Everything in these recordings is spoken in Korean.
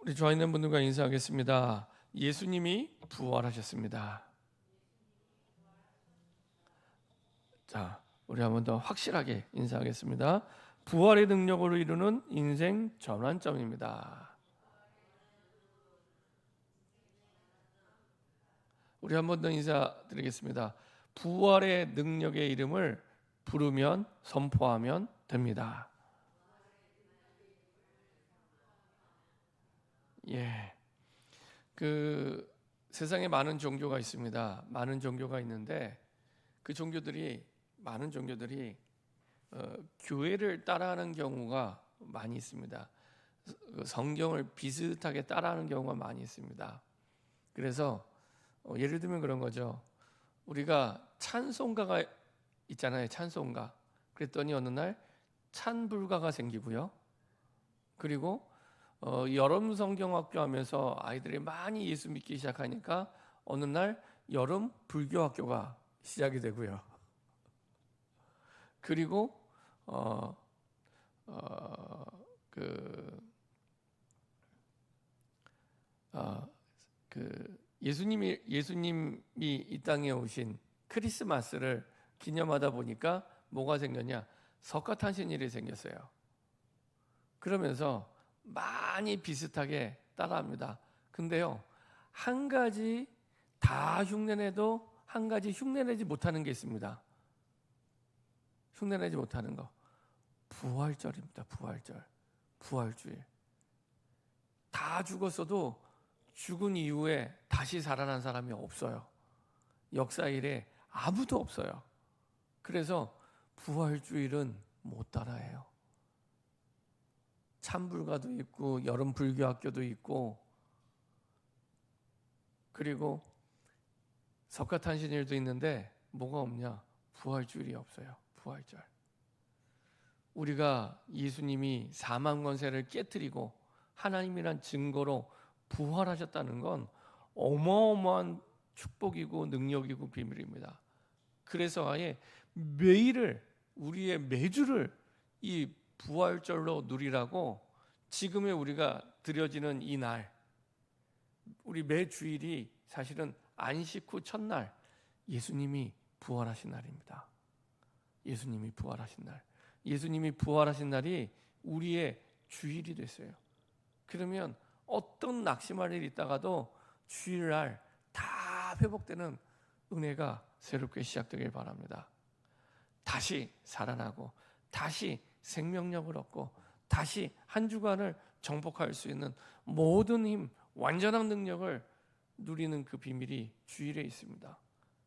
우리 좋아 있는 분들과 인사하겠습니다. 예수님이 부활하셨습니다. 자, 우리 한 번 더 확실하게 인사하겠습니다. 부활의 능력으로 이루는 인생 전환점입니다. 우리 한 번 더 인사드리겠습니다. 부활의 능력의 이름을 부르면 선포하면 됩니다. 예. 그 세상에 많은 종교가 있습니다. 많은 종교가 있는데 그 종교들이 많은 종교들이 교회를 따라하는 경우가 많이 있습니다. 성경을 비슷하게 따라하는 경우가 많이 있습니다. 그래서 예를 들면 그런 거죠. 우리가 찬송가가 있잖아요. 찬송가. 그랬더니 어느 날 찬불가가 생기고요. 그리고 여름 성경학교 하면서 아이들이 많이 예수 믿기 시작하니까 어느 날 여름 불교학교가 시작이 되고요. 그리고 그 예수님이 이 땅에 오신 크리스마스를 기념하다 보니까 뭐가 생겼냐? 석가탄신일이 생겼어요. 그러면서 많이 비슷하게 따라합니다. 근데요, 한 가지 다 흉내내도 한 가지 흉내내지 못하는 게 있습니다. 흉내내지 못하는 거. 부활절입니다. 부활절. 부활주일. 다 죽었어도 죽은 이후에 다시 살아난 사람이 없어요. 역사 일에 아무도 없어요. 그래서 부활주일은 못 따라해요. 찬불가도 있고 여름 불교학교도 있고 그리고 석가탄신일도 있는데 뭐가 없냐? 부활주일이 없어요. 부활절. 우리가 예수님이 사망 권세를 깨뜨리고 하나님이란 증거로 부활하셨다는 건 어마어마한 축복이고 능력이고 비밀입니다. 그래서 아예 매일을 우리의 매주를 이 부활절로 누리라고 지금의 우리가 드려지는 이 날, 우리 매 주일이 사실은 안식 후 첫날 예수님이 부활하신 날입니다. 예수님이 부활하신 날. 예수님이 부활하신 날이 우리의 주일이 됐어요. 그러면 어떤 낙심할 일이 있다가도 주일날 다 회복되는 은혜가 새롭게 시작되길 바랍니다. 다시 살아나고 다시 생명력을 얻고 다시 한 주간을 정복할 수 있는 모든 힘, 완전한 능력을 누리는 그 비밀이 주일에 있습니다.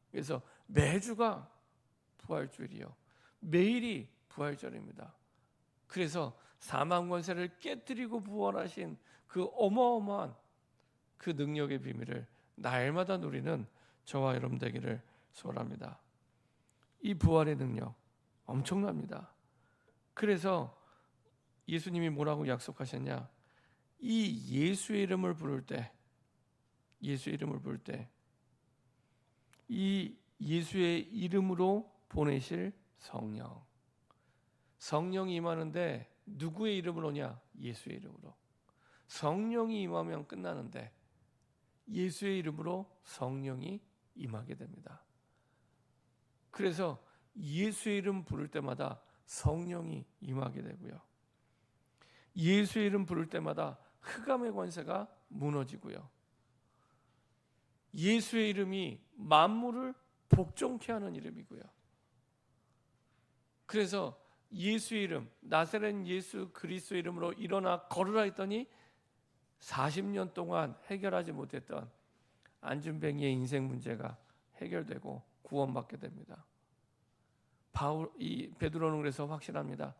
그래서 매주가 부활주일이요. 매일이 부활절입니다. 그래서 사망 권세를 깨뜨리고 부활하신 그 어마어마한 그 능력의 비밀을 날마다 누리는 저와 여러분 되기를 소원합니다. 이 부활의 능력 엄청납니다. 그래서 예수님이 뭐라고 약속하셨냐? 이 예수의 이름을 부를 때, 예수의 이름을 부를 때, 이 예수의 이름으로 보내실 성령. 성령이 임하는데 누구의 이름으로냐? 예수의 이름으로. 성령이 임하면 끝나는데 예수의 이름으로 성령이 임하게 됩니다. 그래서 예수의 이름 부를 때마다 성령이 임하게 되고요. 예수의 이름 부를 때마다 흑암의 권세가 무너지고요. 예수의 이름이 만물을 복종케 하는 이름이고요. 그래서 예수의 이름, 나사렛 예수 그리스도의 이름으로 일어나 걸으라 했더니 40년 동안 해결하지 못했던 안준뱅이의 인생 문제가 해결되고 구원받게 됩니다. 베드로는 그래서 확신합니다.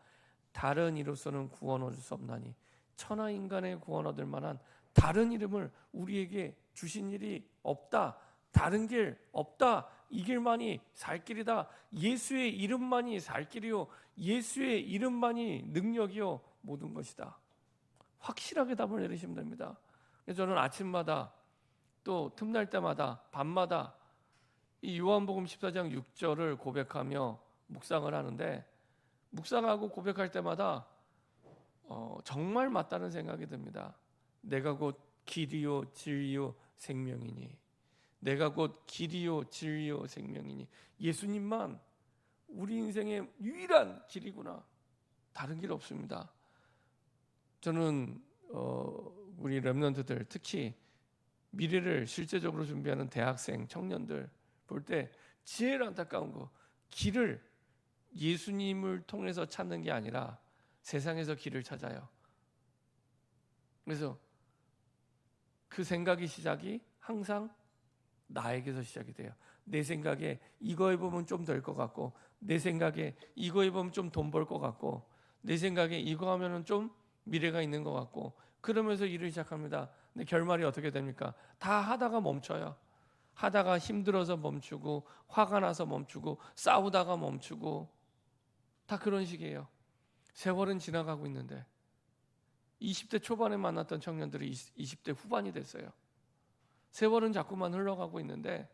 다른 이로서는 구원 얻을 수 없나니 천하 인간의 구원 얻을 만한 다른 이름을 우리에게 주신 일이 없다. 다른 길 없다. 이 길만이 살 길이다. 예수의 이름만이 살 길이요. 예수의 이름만이 능력이요. 모든 것이다. 확실하게 답을 내리시면 됩니다. 그래서 저는 아침마다 또 틈날 때마다 밤마다 이 요한복음 14장 6절을 고백하며 묵상을 하는데 묵상하고 고백할 때마다 정말 맞다는 생각이 듭니다. 내가 곧 길이요 진리요 생명이니. 내가 곧 길이요 진리요 생명이니. 예수님만 우리 인생의 유일한 길이구나. 다른 길 없습니다. 저는 우리 렘넌트들, 특히 미래를 실제적으로 준비하는 대학생, 청년들 볼 때 제일 안타까운 거, 길을 예수님을 통해서 찾는 게 아니라 세상에서 길을 찾아요. 그래서 그 생각이 시작이 항상 나에게서 시작이 돼요. 내 생각에 이거 해보면 좀 될 것 같고, 내 생각에 이거 해보면 좀 돈 벌 것 같고, 내 생각에 이거 하면은 좀 미래가 있는 것 같고, 그러면서 일을 시작합니다. 근데 결말이 어떻게 됩니까? 다 하다가 멈춰요. 하다가 힘들어서 멈추고, 화가 나서 멈추고, 싸우다가 멈추고, 다 그런 식이에요. 세월은 지나가고 있는데 20대 초반에 만났던 청년들이 20대 후반이 됐어요. 세월은 자꾸만 흘러가고 있는데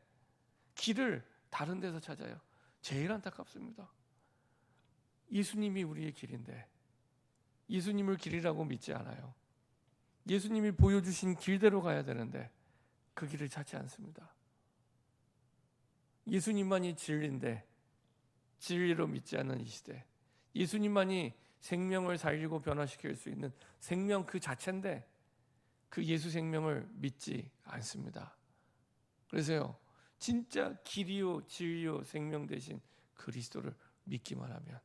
길을 다른 데서 찾아요. 제일 안타깝습니다. 예수님이 우리의 길인데 예수님을 길이라고 믿지 않아요. 예수님이 보여주신 길대로 가야 되는데 그 길을 찾지 않습니다. 예수님만이 진리인데 진리로 믿지 않는 이 시대, 예수님만이 생명을 살리고 변화시킬 수 있는 생명 그 자체인데 그 예수 생명을 믿지 않습니다. 그래서요, 진짜 길이요 진리요 생명 되신 그리스도를 믿기만 하면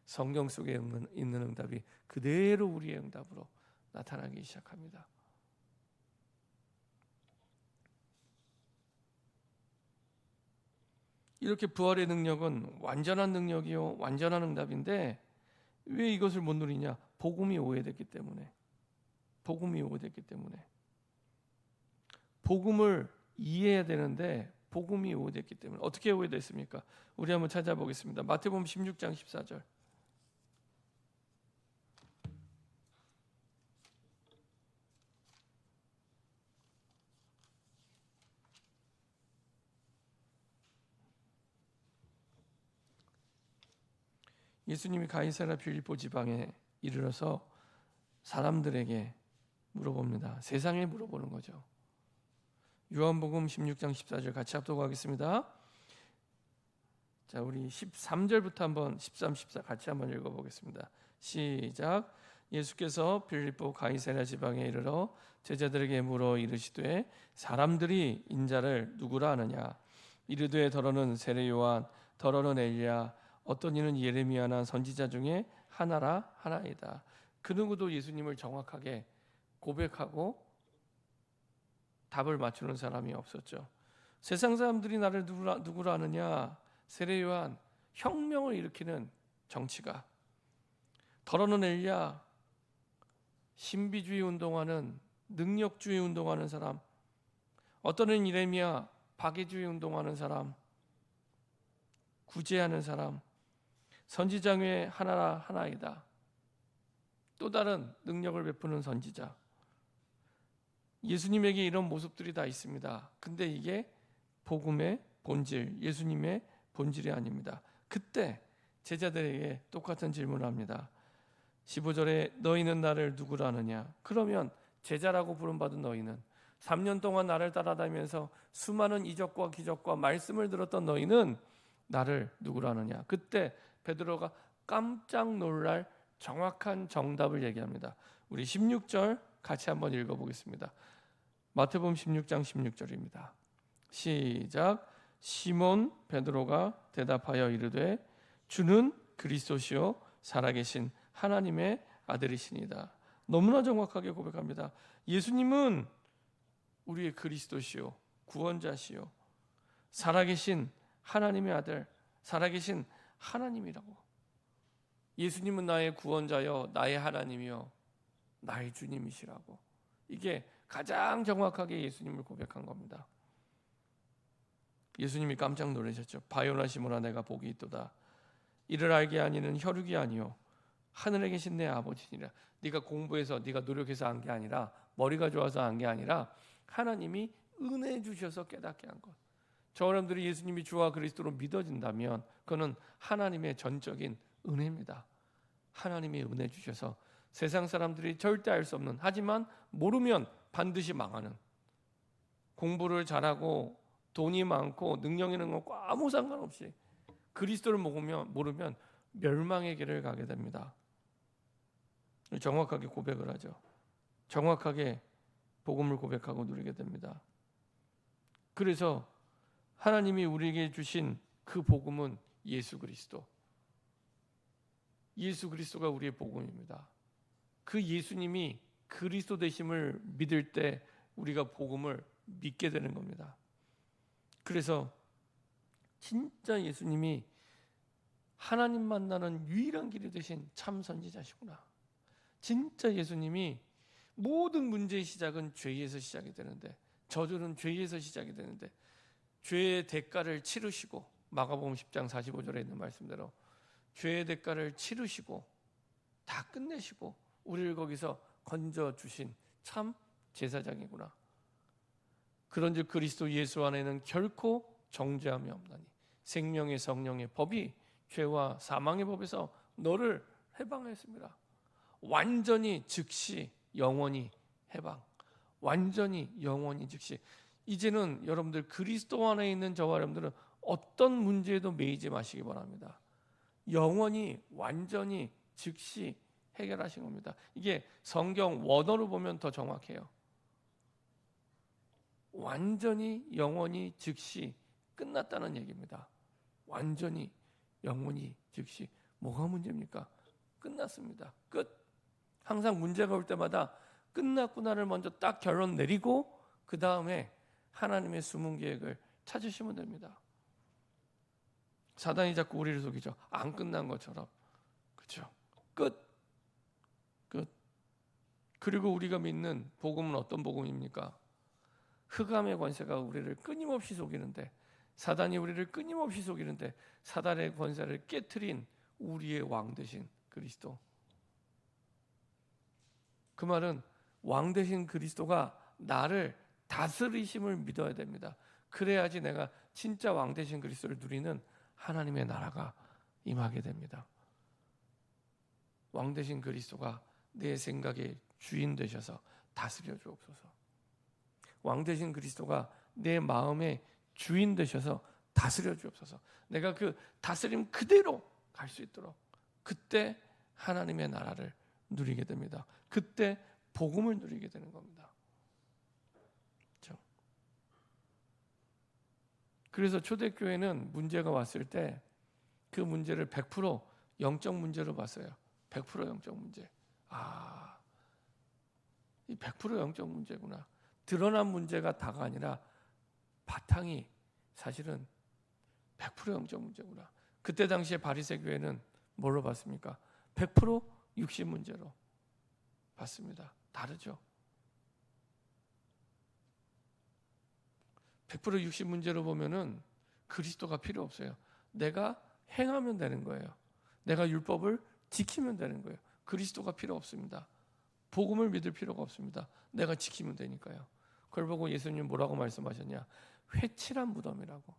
성경 속에 있는 응답이 그대로 우리의 응답으로 나타나기 시작합니다. 이렇게 부활의 능력은 완전한 능력이요 완전한 응답인데 왜 이것을 못 누리냐? 복음이 오해됐기 때문에. 복음이 오해됐기 때문에. 복음을 이해해야 되는데 복음이 오해됐기 때문에. 어떻게 오해됐습니까? 우리 한번 찾아보겠습니다. 마태복음 16장 14절. 예수님이 가이사랴 빌립보 지방에 이르러서 사람들에게 물어봅니다. 세상에 물어보는 거죠. 요한복음 16장 14절 같이 합독하겠습니다. 자, 우리 13절부터 한번 13, 14 같이 한번 읽어보겠습니다. 시작. 예수께서 빌립보 가이사랴 지방에 이르러 제자들에게 물어 이르시되 사람들이 인자를 누구라 하느냐? 이르되 더러는 세례 요한, 더러는 엘리야, 어떤 이는 예레미야나 선지자 중에 하나라 하나이다. 그 누구도 예수님을 정확하게 고백하고 답을 맞추는 사람이 없었죠. 세상 사람들이 나를 누구라 하느냐? 세례 요한, 혁명을 일으키는 정치가. 더러는 엘리야, 신비주의 운동하는, 능력주의 운동하는 사람. 어떤 예레미야, 박애주의 운동하는 사람, 구제하는 사람. 선지자 중에 하나라 하나이다. 또 다른 능력을 베푸는 선지자. 예수님에게 이런 모습들이 다 있습니다. 근데 이게 복음의 본질, 예수님의 본질이 아닙니다. 그때 제자들에게 똑같은 질문을 합니다. 15절에 너희는 나를 누구라 하느냐? 그러면 제자라고 부름받은 너희는 3년 동안 나를 따라다니면서 수많은 이적과 기적과 말씀을 들었던 너희는 나를 누구라 하느냐? 그때 베드로가 깜짝 놀랄 정확한 정답을 얘기합니다. 우리 16절 같이 한번 읽어보겠습니다. 마태복음 16장 16절입니다. 시작. 시몬 베드로가 대답하여 이르되 주는 그리스도시요 살아계신 하나님의 아들이시니다. 너무나 정확하게 고백합니다. 예수님은 우리의 그리스도시요 구원자시요 살아계신 하나님의 아들, 살아계신 하나님이라고. 예수님은 나의 구원자요 나의 하나님이요 나의 주님이시라고. 이게 가장 정확하게 예수님을 고백한 겁니다. 예수님이 깜짝 놀라셨죠. 바요나 시몬아 내가 복이 있도다. 이를 알게 하니는 혈육이 아니요 하늘에 계신 내 아버지니라. 네가 공부해서 네가 노력해서 한 게 아니라 머리가 좋아서 한 게 아니라 하나님이 은혜 주셔서 깨닫게 한 것. 저 사람들이 예수님이 주와 그리스도로 믿어진다면 그거는 하나님의 전적인 은혜입니다. 하나님이 은혜 주셔서 세상 사람들이 절대 알 수 없는, 하지만 모르면 반드시 망하는, 공부를 잘하고 돈이 많고 능력 있는 것과 아무 상관없이 그리스도를 모르면 멸망의 길을 가게 됩니다. 정확하게 고백을 하죠. 정확하게 복음을 고백하고 누리게 됩니다. 그래서 하나님이 우리에게 주신 그 복음은 예수 그리스도. 예수 그리스도가 우리의 복음입니다. 그 예수님이 그리스도 되심을 믿을 때 우리가 복음을 믿게 되는 겁니다. 그래서 진짜 예수님이 하나님 만나는 유일한 길이 되신 참 선지자시구나. 진짜 예수님이 모든 문제의 시작은 죄에서 시작이 되는데, 저주는 죄에서 시작이 되는데, 죄의 대가를 치르시고, 마가복음 10장 45절에 있는 말씀대로 죄의 대가를 치르시고 다 끝내시고 우리를 거기서 건져 주신 참 제사장이구나. 그런즉 그리스도 예수 안에는 결코 정죄함이 없나니 생명의 성령의 법이 죄와 사망의 법에서 너를 해방했습니다. 완전히 즉시 영원히 해방. 완전히 영원히 즉시. 이제는 여러분들 그리스도 안에 있는 저와 여러분들은 어떤 문제에도 매이지 마시기 바랍니다. 영원히 완전히 즉시 해결하신 겁니다. 이게 성경 원어로 보면 더 정확해요. 완전히 영원히 즉시 끝났다는 얘기입니다. 완전히 영원히 즉시. 뭐가 문제입니까? 끝났습니다. 끝. 항상 문제가 올 때마다 끝났구나를 먼저 딱 결론 내리고 그 다음에 하나님의 숨은 계획을 찾으시면 됩니다. 사단이 자꾸 우리를 속이죠. 안 끝난 것처럼. 그렇죠? 끝. 끝. 그리고 우리가 믿는 복음은 어떤 복음입니까? 흑암의 권세가 우리를 끊임없이 속이는데, 사단이 우리를 끊임없이 속이는데 사단의 권세를 깨트린 우리의 왕 되신 그리스도. 그 말은 왕 되신 그리스도가 나를 다스리심을 믿어야 됩니다. 그래야지 내가 진짜 왕 되신 그리스도를 누리는 하나님의 나라가 임하게 됩니다. 왕 되신 그리스도가 내 생각의 주인 되셔서 다스려 주옵소서. 왕 되신 그리스도가 내 마음의 주인 되셔서 다스려 주옵소서. 내가 그 다스림 그대로 갈 수 있도록, 그때 하나님의 나라를 누리게 됩니다. 그때 복음을 누리게 되는 겁니다. 그렇죠? 그래서 초대교회는 문제가 왔을 때 그 문제를 100% 영적 문제로 봤어요. 100% 영적 문제. 이 100% 영적 문제구나. 드러난 문제가 다가 아니라 바탕이 사실은 100% 영적 문제구나. 그때 당시에 바리새 교회는 뭘로 봤습니까? 100% 육신 문제로 봤습니다. 다르죠. 100% 육신 문제로 보면은 그리스도가 필요 없어요. 내가 행하면 되는 거예요. 내가 율법을 지키면 되는 거예요. 그리스도가 필요 없습니다. 복음을 믿을 필요가 없습니다. 내가 지키면 되니까요. 그걸 보고 예수님 뭐라고 말씀하셨냐? 회칠한 무덤이라고.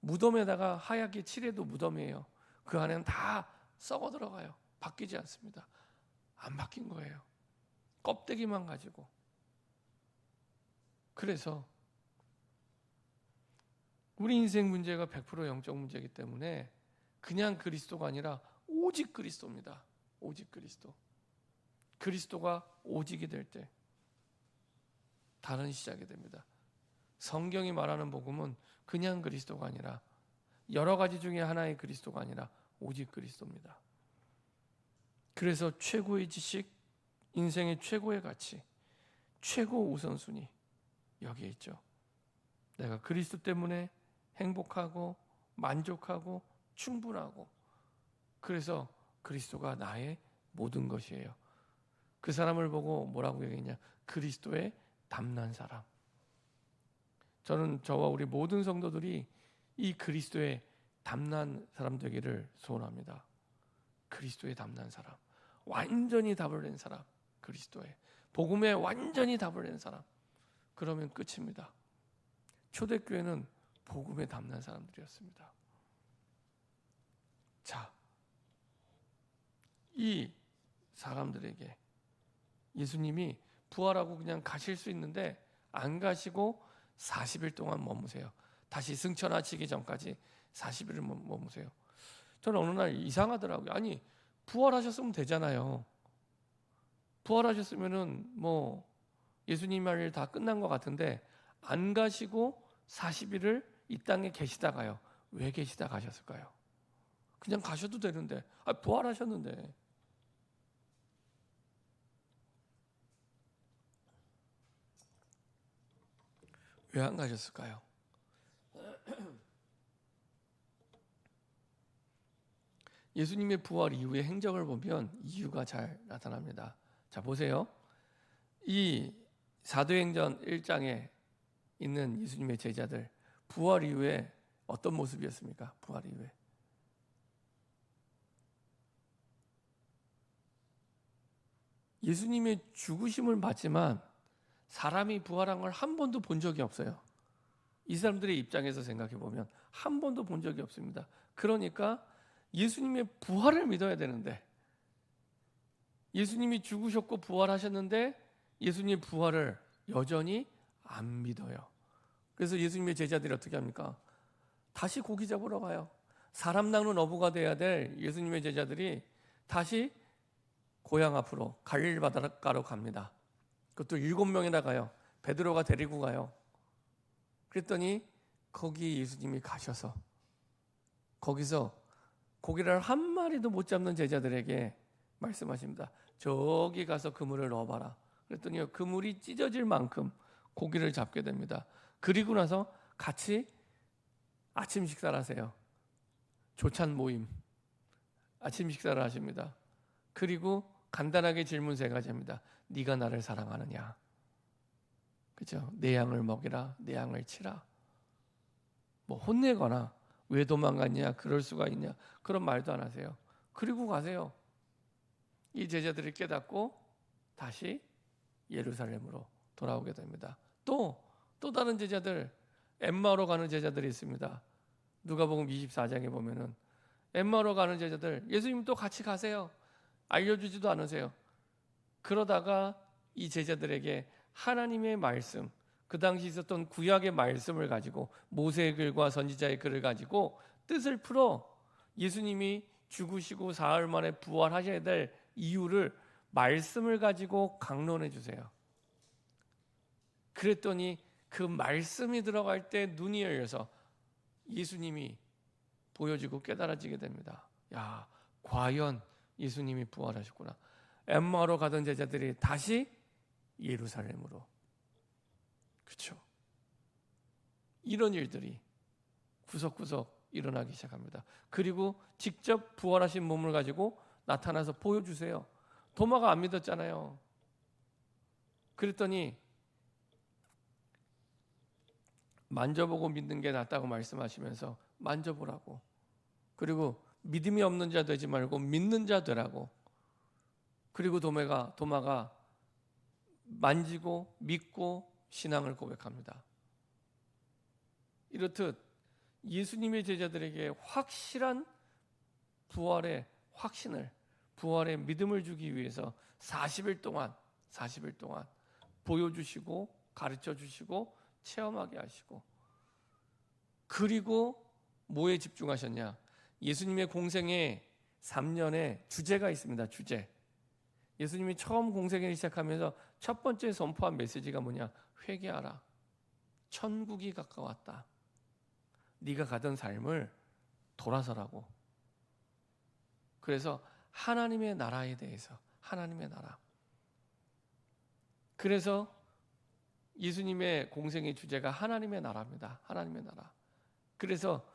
무덤에다가 하얗게 칠해도 무덤이에요. 그 안에는 다 썩어 들어가요. 바뀌지 않습니다. 안 바뀐 거예요. 껍데기만 가지고. 그래서 우리 인생 문제가 100% 영적 문제이기 때문에 그냥 그리스도가 아니라 오직 그리스도입니다. 오직 그리스도. 그리스도가 오직이 될 때 다른 시작이 됩니다. 성경이 말하는 복음은 그냥 그리스도가 아니라, 여러 가지 중에 하나의 그리스도가 아니라 오직 그리스도입니다. 그래서 최고의 지식, 인생의 최고의 가치, 최고 우선순위 여기에 있죠. 내가 그리스도 때문에 행복하고 만족하고 충분하고, 그래서 그리스도가 나의 모든 것이에요. 그 사람을 보고 뭐라고 얘기했냐? 그리스도의 담난 사람. 저는 저와 우리 모든 성도들이 이 그리스도의 담난 사람 되기를 소원합니다. 그리스도의 담난 사람, 완전히 답을 낸 사람, 그리스도의 복음에 완전히 답을 낸 사람. 그러면 끝입니다. 초대교회는 복음에 담난 사람들이었습니다. 자, 이 사람들에게 예수님이 부활하고 그냥 가실 수 있는데 안 가시고 40일 동안 머무세요. 다시 승천하시기 전까지 40일을 머무세요. 저는 어느 날 이상하더라고요. 아니, 부활하셨으면 되잖아요. 부활하셨으면은 뭐 예수님 할 일 다 끝난 것 같은데 안 가시고 40일을 이 땅에 계시다가요. 왜 계시다 가셨을까요? 그냥 가셔도 되는데, 부활하셨는데. 왜 안 가셨을까요? 예수님의 부활 이후의 행적을 보면 이유가 잘 나타납니다. 자, 보세요. 이 사도행전 1장에 있는 예수님의 제자들, 부활 이후에 어떤 모습이었습니까? 부활 이후에. 예수님의 죽으심을 봤지만 사람이 부활한 걸 한 번도 본 적이 없어요. 이 사람들의 입장에서 생각해 보면 한 번도 본 적이 없습니다. 그러니까 예수님의 부활을 믿어야 되는데, 예수님이 죽으셨고 부활하셨는데 예수님의 부활을 여전히 안 믿어요. 그래서 예수님의 제자들이 어떻게 합니까? 다시 고기 잡으러 가요. 사람 낚는 어부가 돼야 될 예수님의 제자들이 다시 고향 앞으로 갈릴 바닷가로 갑니다. 그것도 7명이나 가요. 베드로가 데리고 가요. 그랬더니 거기 예수님이 가셔서 거기서 고기를 한 마리도 못 잡는 제자들에게 말씀하십니다. 저기 가서 그물을 넣어봐라. 그랬더니 그물이 찢어질 만큼 고기를 잡게 됩니다. 그리고 나서 같이 아침 식사를 하세요. 조찬 모임. 아침 식사를 하십니다. 그리고 간단하게 질문 3가지 합니다. 네가 나를 사랑하느냐? 그죠? 내 양을 먹이라, 내 양을 치라. 뭐 혼내거나 왜 도망갔냐, 그럴 수가 있냐, 그런 말도 안 하세요. 그리고 가세요. 이 제자들이 깨닫고 다시 예루살렘으로 돌아오게 됩니다. 또 다른 제자들, 엠마오로 가는 제자들이 있습니다. 누가복음 24장에 보면은 엠마오로 가는 제자들, 예수님 또 같이 가세요. 알려주지도 않으세요. 그러다가 이 제자들에게 하나님의 말씀, 그 당시 있었던 구약의 말씀을 가지고 모세의 글과 선지자의 글을 가지고 뜻을 풀어 예수님이 죽으시고 사흘 만에 부활하셔야 될 이유를 말씀을 가지고 강론해 주세요. 그랬더니 그 말씀이 들어갈 때 눈이 열려서 예수님이 보여지고 깨달아지게 됩니다. 야, 과연 예수님이 부활하셨구나. 엠마오로 가던 제자들이 다시 예루살렘으로. 그렇죠. 이런 일들이 구석구석 일어나기 시작합니다. 그리고 직접 부활하신 몸을 가지고 나타나서 보여주세요. 도마가 안 믿었잖아요. 그랬더니 만져보고 믿는 게 낫다고 말씀하시면서 만져보라고. 그리고 믿음이 없는 자 되지 말고 믿는 자 되라고. 그리고 도마가 만지고 믿고 신앙을 고백합니다. 이렇듯 예수님의 제자들에게 확실한 부활의 확신을, 부활의 믿음을 주기 위해서 40일 동안 보여주시고 가르쳐 주시고 체험하게 하시고, 그리고 뭐에 집중하셨냐? 예수님의 공생의 3년의 주제가 있습니다. 주제. 예수님이 처음 공생을 시작하면서 첫 번째 선포한 메시지가 뭐냐? 회개하라. 천국이 가까웠다. 네가 가던 삶을 돌아서라고. 그래서 하나님의 나라에 대해서, 하나님의 나라. 그래서 예수님의 공생의 주제가 하나님의 나라입니다. 하나님의 나라. 그래서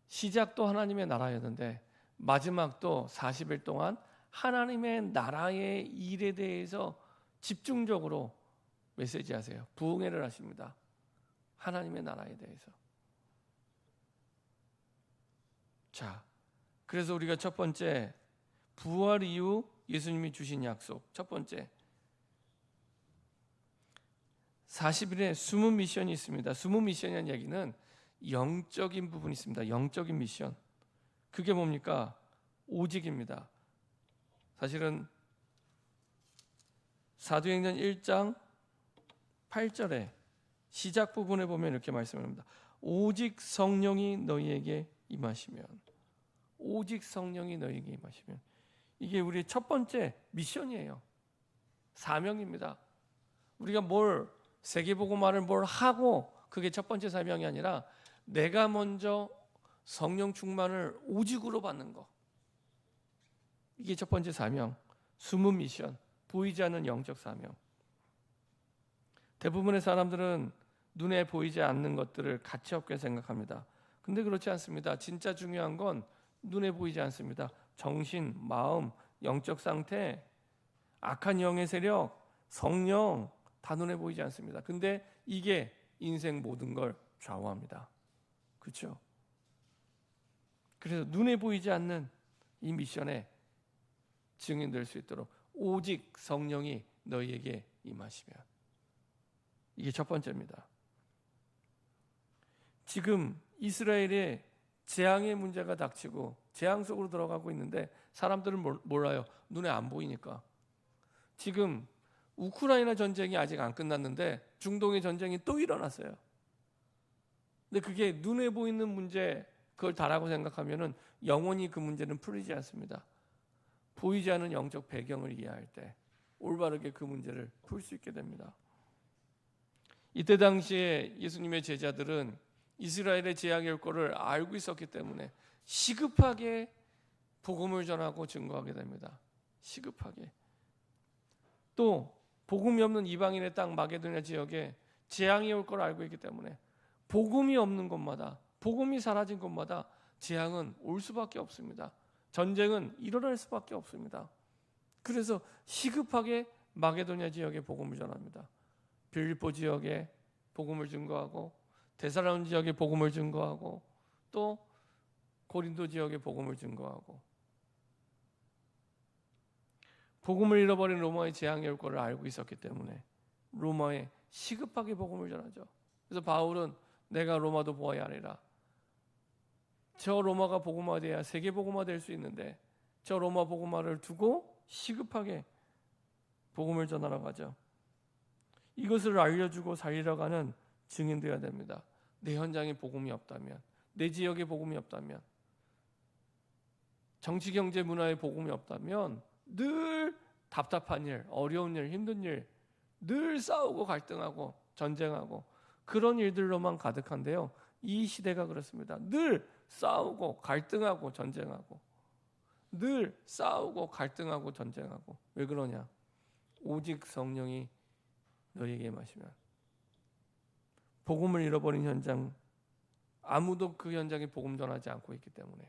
시작도 하나님의 나라였는데 마지막도 40일 동안 하나님의 나라의 일에 대해서 집중적으로 메시지하세요. 부흥회를 하십니다. 하나님의 나라에 대해서. 자, 그래서 우리가 첫 번째, 부활 이후 예수님이 주신 약속. 첫 번째, 40일의 숨은 미션이 있습니다. 숨은 미션이라는 얘기는 영적인 부분이 있습니다. 영적인 미션. 그게 뭡니까? 오직입니다. 사실은 사도행전 1장 8절에 시작 부분에 보면 이렇게 말씀합니다. 오직 성령이 너희에게 임하시면, 오직 성령이 너희에게 임하시면, 이게 우리의 첫 번째 미션이에요. 사명입니다. 우리가 세계복음화를 뭘 하고 그게 첫 번째 사명이 아니라 내가 먼저 성령 충만을 오직으로 받는 거, 이게 첫 번째 사명, 숨은 미션, 보이지 않는 영적 사명. 대부분의 사람들은 눈에 보이지 않는 것들을 가치 없게 생각합니다. 근데 그렇지 않습니다. 진짜 중요한 건 눈에 보이지 않습니다. 정신, 마음, 영적 상태, 악한 영의 세력, 성령 다 눈에 보이지 않습니다. 근데 이게 인생 모든 걸 좌우합니다. 그렇죠? 그래서 눈에 보이지 않는 이 미션에 증인될 수 있도록 오직 성령이 너희에게 임하시면, 이게 첫 번째입니다. 지금 이스라엘에 재앙의 문제가 닥치고 재앙 속으로 들어가고 있는데 사람들은 몰라요. 눈에 안 보이니까. 지금 우크라이나 전쟁이 아직 안 끝났는데 중동의 전쟁이 또 일어났어요. 근데 그게 눈에 보이는 문제, 그걸 다라고 생각하면은 영원히 그 문제는 풀리지 않습니다. 보이지 않는 영적 배경을 이해할 때 올바르게 그 문제를 풀 수 있게 됩니다. 이때 당시에 예수님의 제자들은 이스라엘의 재앙이 올 거를 알고 있었기 때문에 시급하게 복음을 전하고 증거하게 됩니다. 시급하게. 또 복음이 없는 이방인의 땅 마게도냐 지역에 재앙이 올 걸 알고 있기 때문에 복음이 없는 곳마다, 복음이 사라진 곳마다 재앙은 올 수밖에 없습니다. 전쟁은 일어날 수밖에 없습니다. 그래서 시급하게 마게도냐 지역에 복음을 전합니다. 빌립보 지역에 복음을 증거하고, 데살로니가 지역에 복음을 증거하고, 또 고린도 지역에 복음을 증거하고, 복음을 잃어버린 로마의 재앙이 올 것을 알고 있었기 때문에 로마에 시급하게 복음을 전하죠. 그래서 바울은 내가 로마도 보아야 하리라. 저 로마가 복음화돼야 세계 복음화 될 수 있는데 저 로마 복음화를 두고 시급하게 복음을 전하러 가죠. 이것을 알려주고 살리러 가는 증인되어야 됩니다. 내 현장에 복음이 없다면, 내 지역에 복음이 없다면, 정치, 경제, 문화에 복음이 없다면 늘 답답한 일, 어려운 일, 힘든 일, 늘 싸우고 갈등하고 전쟁하고 그런 일들로만 가득한데요. 이 시대가 그렇습니다. 늘 싸우고 갈등하고 전쟁하고, 늘 싸우고 갈등하고 전쟁하고. 왜 그러냐? 오직 성령이 너희에게 임하시면. 복음을 잃어버린 현장, 아무도 그 현장에 복음 전하지 않고 있기 때문에.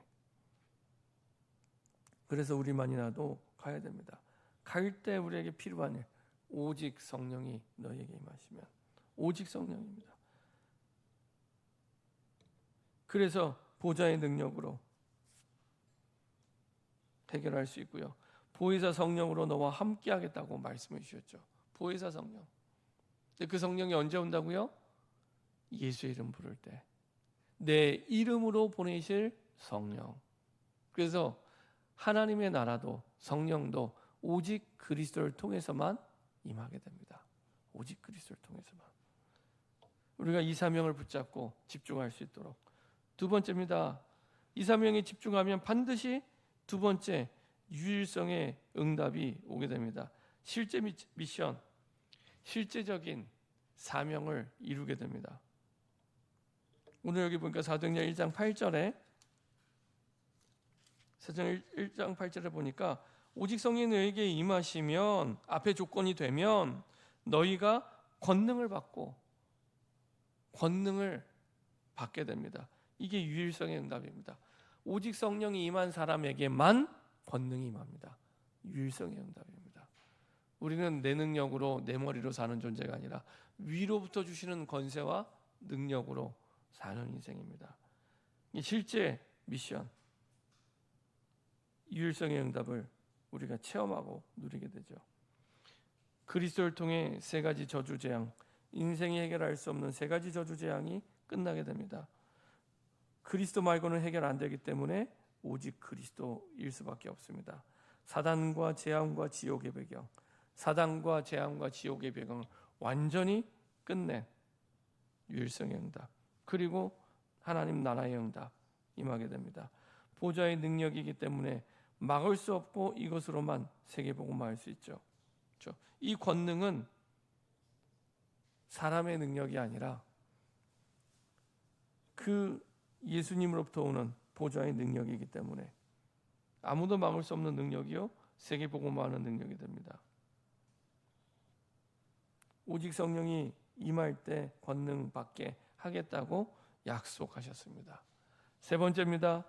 그래서 우리만이라도 가야 됩니다. 갈 때 우리에게 필요한 일, 오직 성령이 너희에게 임하시면. 오직 성령입니다. 그래서 보좌의 능력으로 해결할 수 있고요. 보혜사 성령으로 너와 함께 하겠다고 말씀해 주셨죠. 보혜사 성령. 그 성령이 언제 온다고요? 예수의 이름 부를 때. 내 이름으로 보내실 성령. 그래서 하나님의 나라도 성령도 오직 그리스도를 통해서만 임하게 됩니다. 오직 그리스도를 통해서만. 우리가 이 사명을 붙잡고 집중할 수 있도록. 두 번째입니다. 이 사명에 집중하면 반드시 두 번째 유일성의 응답이 오게 됩니다. 실제 미션, 실제적인 사명을 이루게 됩니다. 오늘 여기 보니까 사도행전 1장 8절에 사도행전 1장 8절에 보니까 오직 성령이 너에게 임하시면, 앞에 조건이 되면 너희가 권능을 받고 권능을 받게 됩니다. 이게 유일성의 응답입니다. 오직 성령이 임한 사람에게만 권능이 임합니다. 유일성의 응답입니다. 우리는 내 능력으로, 내 머리로 사는 존재가 아니라 위로부터 주시는 권세와 능력으로 사는 인생입니다. 실제 미션, 유일성의 응답을 우리가 체험하고 누리게 되죠. 그리스도를 통해 세 가지 저주 재앙, 인생이 해결할 수 없는 세 가지 저주 재앙이 끝나게 됩니다. 그리스도 말고는 해결 안 되기 때문에 오직 그리스도일 수밖에 없습니다. 사단과 재앙과 지옥의 배경, 사단과 재앙과 지옥의 배경을 완전히 끝낸 유일성의 응답, 그리고 하나님 나라의 응답 임하게 됩니다. 보좌의 능력이기 때문에 막을 수 없고 이것으로만 세계복음화할 수 있죠. 그렇죠? 이 권능은 사람의 능력이 아니라 그 예수님으로부터 오는 보좌의 능력이기 때문에 아무도 막을 수 없는 능력이요 세계복음화하는 능력이 됩니다. 오직 성령이 임할 때 권능 받게 하겠다고 약속하셨습니다. 세 번째입니다.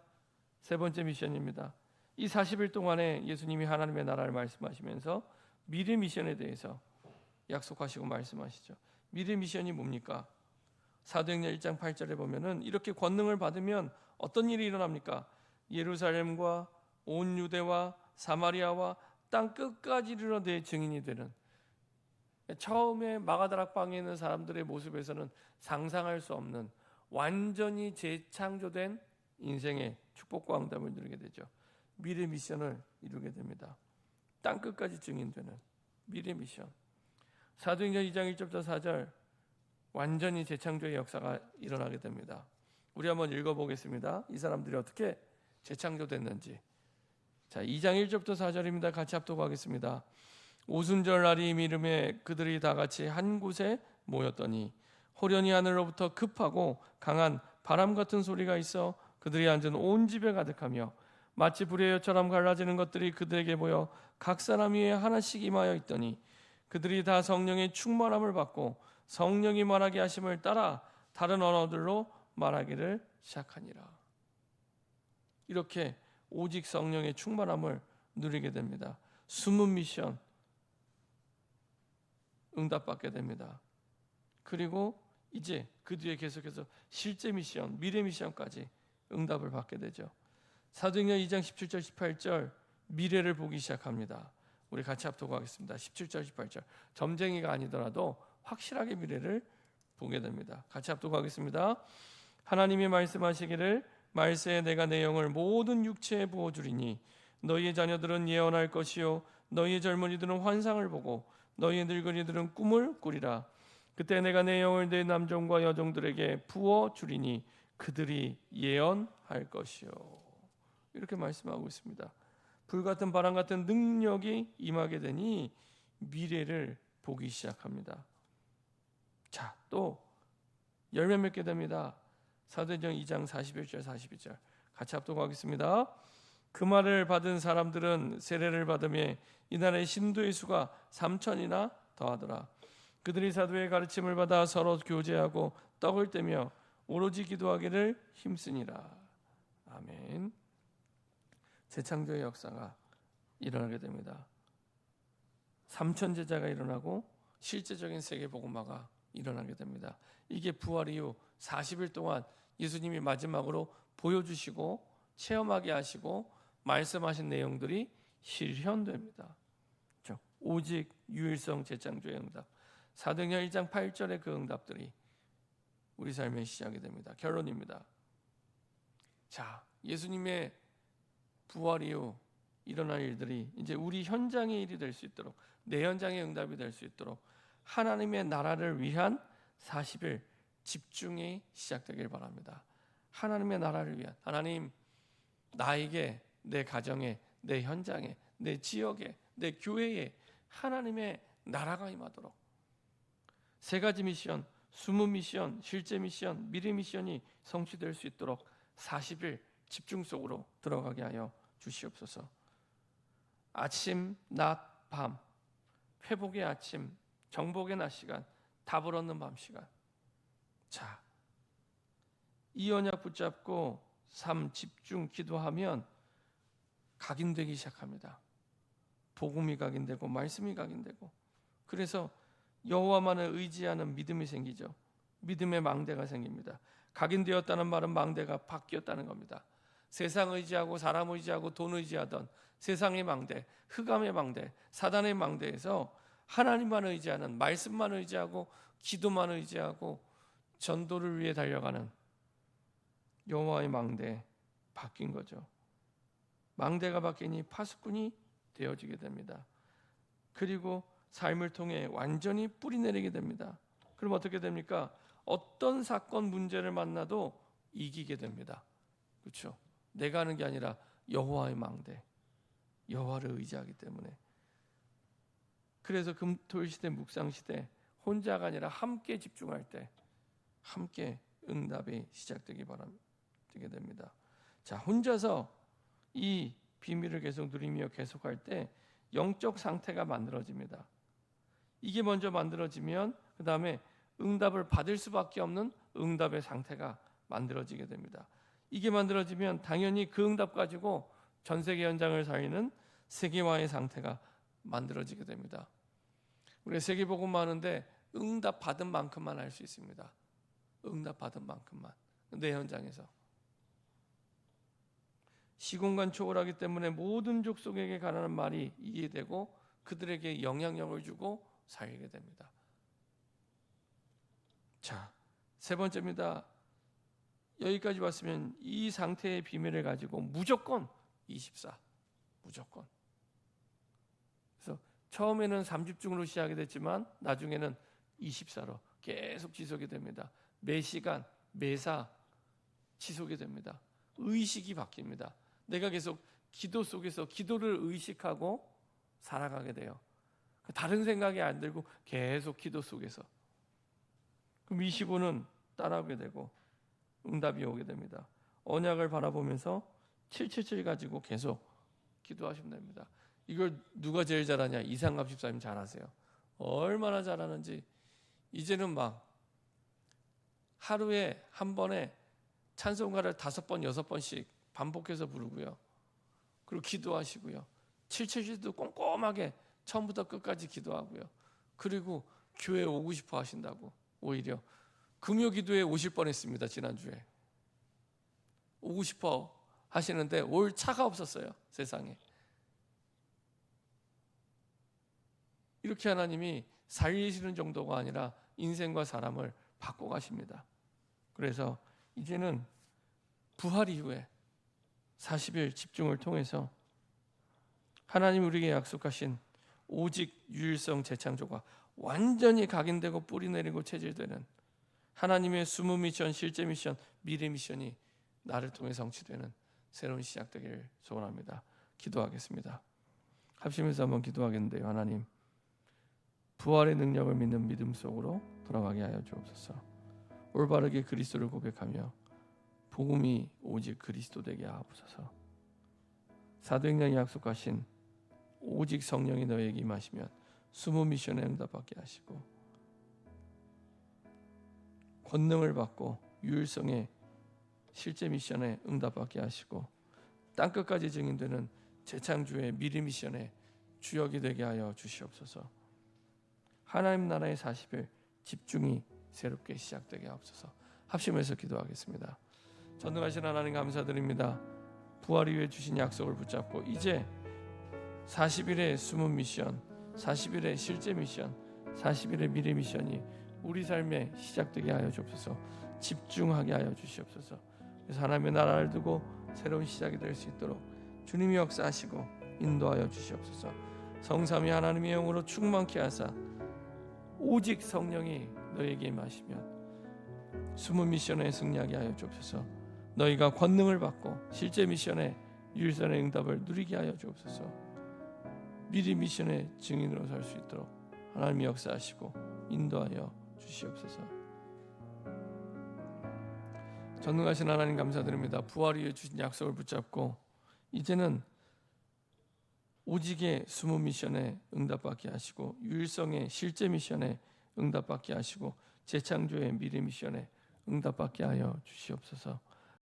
세 번째 미션입니다. 이 40일 동안에 예수님이 하나님의 나라를 말씀하시면서 미래 미션에 대해서 약속하시고 말씀하시죠. 미래 미션이 뭡니까? 사도행전 1장 8절에 보면은 이렇게 권능을 받으면 어떤 일이 일어납니까? 예루살렘과 온 유대와 사마리아와 땅 끝까지 이르러 내 증인이 되는, 처음에 마가다락방에 있는 사람들의 모습에서는 상상할 수 없는 완전히 재창조된 인생의 축복과 응답을 누리게 되죠. 미래 미션을 이루게 됩니다. 땅 끝까지 증인되는 미래 미션. 사도행전 2장 1절부터 4절 완전히 재창조의 역사가 일어나게 됩니다. 우리 한번 읽어보겠습니다. 이 사람들이 어떻게 재창조됐는지. 자, 2장 1절부터 4절입니다. 같이 합독하겠습니다. 오순절 날이 이름에 그들이 다 같이 한 곳에 모였더니 호련히 하늘로부터 급하고 강한 바람 같은 소리가 있어 그들이 앉은 온 집에 가득하며 마치 불의 여처럼 갈라지는 것들이 그들에게 보여 각 사람 위에 하나씩 임하여 있더니 그들이 다 성령의 충만함을 받고 성령이 말하게 하심을 따라 다른 언어들로 말하기를 시작하니라. 이렇게 오직 성령의 충만함을 누리게 됩니다. 숨은 미션 응답받게 됩니다. 그리고 이제 그 뒤에 계속해서 실제 미션, 미래 미션까지 응답을 받게 되죠. 사도행전 2장 17절 18절 미래를 보기 시작합니다. 우리 같이 합독하겠습니다. 17절 18절 점쟁이가 아니더라도 확실하게 미래를 보게 됩니다. 같이 합독하겠습니다. 하나님이 말씀하시기를 말세에 내가 내 영을 모든 육체에 부어주리니 너희의 자녀들은 예언할 것이요 너희의 젊은이들은 환상을 보고 너희의 늙은이들은 꿈을 꾸리라. 그때 내가 내 영을 내 남종과 여종들에게 부어주리니 그들이 예언할 것이요. 이렇게 말씀하고 있습니다. 불같은 바람 같은 능력이 임하게 되니 미래를 보기 시작합니다. 자, 또 열매 맺게 됩니다. 사도행전 2장 41절 42절 같이 합독하겠습니다. 그 말을 받은 사람들은 세례를 받으며 이날의 신도의 수가 3천이나 더하더라. 그들이 사도의 가르침을 받아 서로 교제하고 떡을 떼며 오로지 기도하기를 힘쓰니라. 아멘. 재창조의 역사가 일어나게 됩니다. 3천 제자가 일어나고 실제적인 세계 복음화가 일어나게 됩니다. 이게 부활 이후 40일 동안 예수님이 마지막으로 보여주시고 체험하게 하시고 말씀하신 내용들이 실현됩니다. 그렇죠? 오직 유일성 재창조의 응답. 사도행전 1장 8절의 그 응답들이 우리 삶의 시작이 됩니다. 결론입니다. 자, 예수님의 부활 이후 일어날 일들이 이제 우리 현장의 일이 될 수 있도록, 내 현장의 응답이 될 수 있도록 하나님의 나라를 위한 40일 집중이 시작되길 바랍니다. 하나님의 나라를 위한, 하나님 나에게, 내 가정에, 내 현장에, 내 지역에, 내 교회에 하나님의 나라가 임하도록 세 가지 미션, 숨은 미션, 실제 미션, 미래 미션이 성취될 수 있도록 40일 집중 속으로 들어가게 하여 주시옵소서. 아침, 낮, 밤, 회복의 아침, 정복의 낮 시간, 답을 얻는 밤 시간. 자, 이 언약 붙잡고 삶 집중 기도하면 각인되기 시작합니다. 복음이 각인되고 말씀이 각인되고, 그래서 여호와만을 의지하는 믿음이 생기죠. 믿음의 망대가 생깁니다. 각인되었다는 말은 망대가 바뀌었다는 겁니다. 세상 의지하고 사람 의지하고 돈 의지하던 세상의 망대, 흑암의 망대, 사단의 망대에서 하나님만 의지하는, 말씀만 의지하고 기도만 의지하고 전도를 위해 달려가는 여호와의 망대에 바뀐 거죠. 망대가 바뀌니 파수꾼이 되어지게 됩니다. 그리고 삶을 통해 완전히 뿌리내리게 됩니다. 그럼 어떻게 됩니까? 어떤 사건 문제를 만나도 이기게 됩니다. 그렇죠? 내가 하는 게 아니라 여호와의 망대, 여호와를 의지하기 때문에. 그래서 금토일 시대, 묵상 시대 혼자가 아니라 함께 집중할 때 함께 응답이 시작되게 됩니다. 자, 혼자서 이 비밀을 계속 누리며 계속할 때 영적 상태가 만들어집니다. 이게 먼저 만들어지면 그 다음에 응답을 받을 수밖에 없는 응답의 상태가 만들어지게 됩니다. 이게 만들어지면 당연히 그 응답 가지고 전 세계 현장을 살리는 세계화의 상태가 만들어지게 됩니다. 우리가 세계복음만 하는데 응답 받은 만큼만 할 수 있습니다. 응답 받은 만큼만 내 현장에서. 시공간 초월하기 때문에 모든 족속에게 가라는 말이 이해되고 그들에게 영향력을 주고 살게 됩니다. 자, 세 번째입니다. 여기까지 왔으면 이 상태의 비밀을 가지고 무조건 24, 무조건. 그래서 처음에는 3집중으로 시작이 됐지만 나중에는 24로 계속 지속이 됩니다. 매 시간, 매사 지속이 됩니다. 의식이 바뀝니다. 내가 계속 기도 속에서 기도를 의식하고 살아가게 돼요. 다른 생각이 안 들고 계속 기도 속에서. 그럼 25는 따라오게 되고 응답이 오게 됩니다. 언약을 바라보면서 777 가지고 계속 기도하시면 됩니다. 이걸 누가 제일 잘하냐? 이상갑 집사님 잘하세요. 얼마나 잘하는지 이제는 막 하루에 한 번에 찬송가를 5번, 6번씩 반복해서 부르고요. 그리고 기도하시고요. 777도 꼼꼼하게 처음부터 끝까지 기도하고요. 그리고 교회에 오고 싶어 하신다고. 오히려 금요 기도에 오실 뻔했습니다. 지난주에 오고 싶어 하시는데 올 차가 없었어요. 세상에. 이렇게 하나님이 살리시는 정도가 아니라 인생과 사람을 바꿔가십니다. 그래서 이제는 부활 이후에 40일 집중을 통해서 하나님 우리에게 약속하신 오직 유일성 재창조가 완전히 각인되고 뿌리내리고 체질되는 하나님의 숨은 미션, 실제 미션, 미래 미션이 나를 통해 성취되는 새로운 시작되기를 소원합니다. 기도하겠습니다. 합심해서 한번 기도하겠는데요. 하나님, 부활의 능력을 믿는 믿음 속으로 돌아가게 하여 주옵소서. 올바르게 그리스도를 고백하며 복음이 오직 그리스도 되게 하옵소서. 사도행전이 약속하신 오직 성령이 너에게 임하시면 숨은 미션에 응답받게 하시고 권능을 받고 유일성의 실제 미션에 응답받게 하시고 땅끝까지 증인되는 재창조의 미래 미션에 주역이 되게 하여 주시옵소서. 하나님 나라의 40일 집중이 새롭게 시작되게 하옵소서. 합심해서 기도하겠습니다. 전능하신 하나님 감사드립니다. 부활 이후에 주신 약속을 붙잡고 이제 40일의 숨은 미션, 40일의 실제 미션, 40일의 미래 미션이 우리 삶에 시작되게 하여 주옵소서. 집중하게 하여 주시옵소서. 그래서 하나님의 나라를 두고 새로운 시작이 될 수 있도록 주님이 역사하시고 인도하여 주시옵소서. 성삼위 하나님의 영으로 충만케 하사 오직 성령이 너에게 임하시면 숨은 미션에 승리하게 하여 주옵소서. 너희가 권능을 받고 실제 미션에 유일선의 응답을 누리게 하여 주옵소서. 미리 미션의 증인으로 설 수 있도록 하나님이 역사하시고 인도하여 주시옵소서. 전능하신 하나님 감사드립니다. 부활 이후에 주신 약속을 붙잡고 이제는 오직의 숨은 미션에 응답받게 하시고 유일성의 실제 미션에 응답받게 하시고 재창조의 미래 미션에 응답받게 하여 주시옵소서.